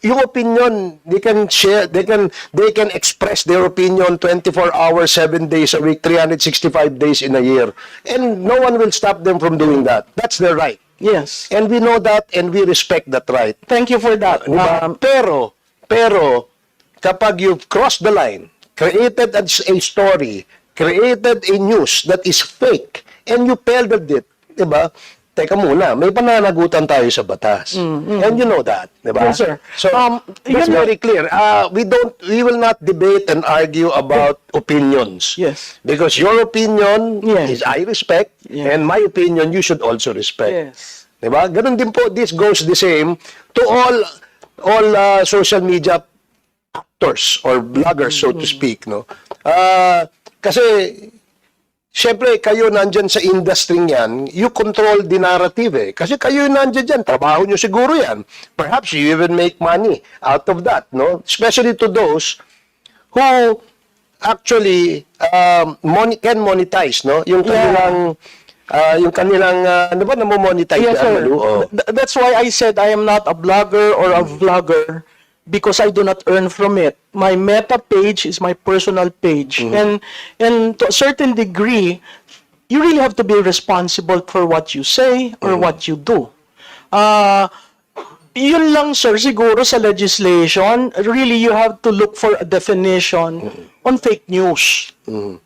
yung opinion, they can share, they can express their opinion 24 hours, 7 days a week, 365 days in a year. And no one will stop them from doing that. That's their right. Yes. And we know that and we respect that right. Thank you for that. Diba? Pero, kapag you've crossed the line, created a story, created a news that is fake, and you peddled it, diba? Teka muna, may pananagutan tayo sa batas. And you know that, diba? Yes, sir. So, it's very clear. We will not debate and argue about opinions. Yes. Because your opinion Yes. is I respect, and my opinion you should also respect. Yes. Diba? Ganun din po, this goes the same to all social media actors or bloggers, so to speak, no? Kasi, syempre, kayo nandyan sa industry yan, you control the narrative eh. Kasi kayo nandyan dyan, trabaho nyo siguro yan. Perhaps you even make money out of that, no? Especially to those who actually can monetize, no? Yung kanilang, ano ba, namo-monetize Yes, yan, sir. Malu? Oh. That's why I said I am not a blogger or a vlogger, because I do not earn from it. My meta page is my personal page. And to a certain degree, you really have to be responsible for what you say or what you do. Yun lang, sir, siguro sa legislation, really you have to look for a definition on fake news.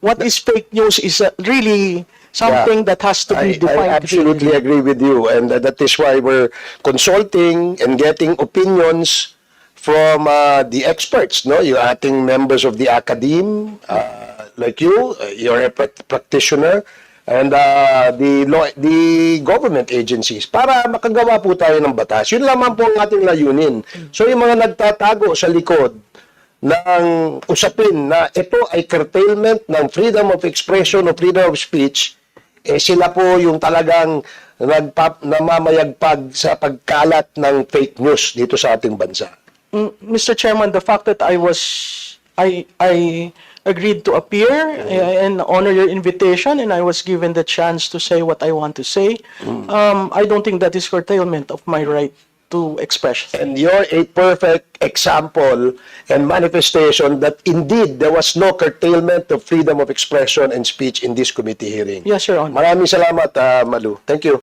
What is fake news is really something that has to be defined. I absolutely agree with you, and that is why we're consulting and getting opinions from the experts, no? Yung ating members of the academe, like you, you're a practitioner, and the government agencies, para makagawa po tayo ng batas. Yun lamang po ang ating layunin. So yung mga nagtatago sa likod ng usapin na ito ay curtailment ng freedom of expression o freedom of speech, sila po yung talagang namamayagpag sa pagkalat ng fake news dito sa ating bansa. Mr. Chairman, the fact that I agreed to appear and honor your invitation, and I was given the chance to say what I want to say, I don't think that is curtailment of my right to expression. And you're a perfect example and manifestation that indeed there was no curtailment of freedom of expression and speech in this committee hearing. Yes, Your Honor. Maraming salamat, Malu. Thank you.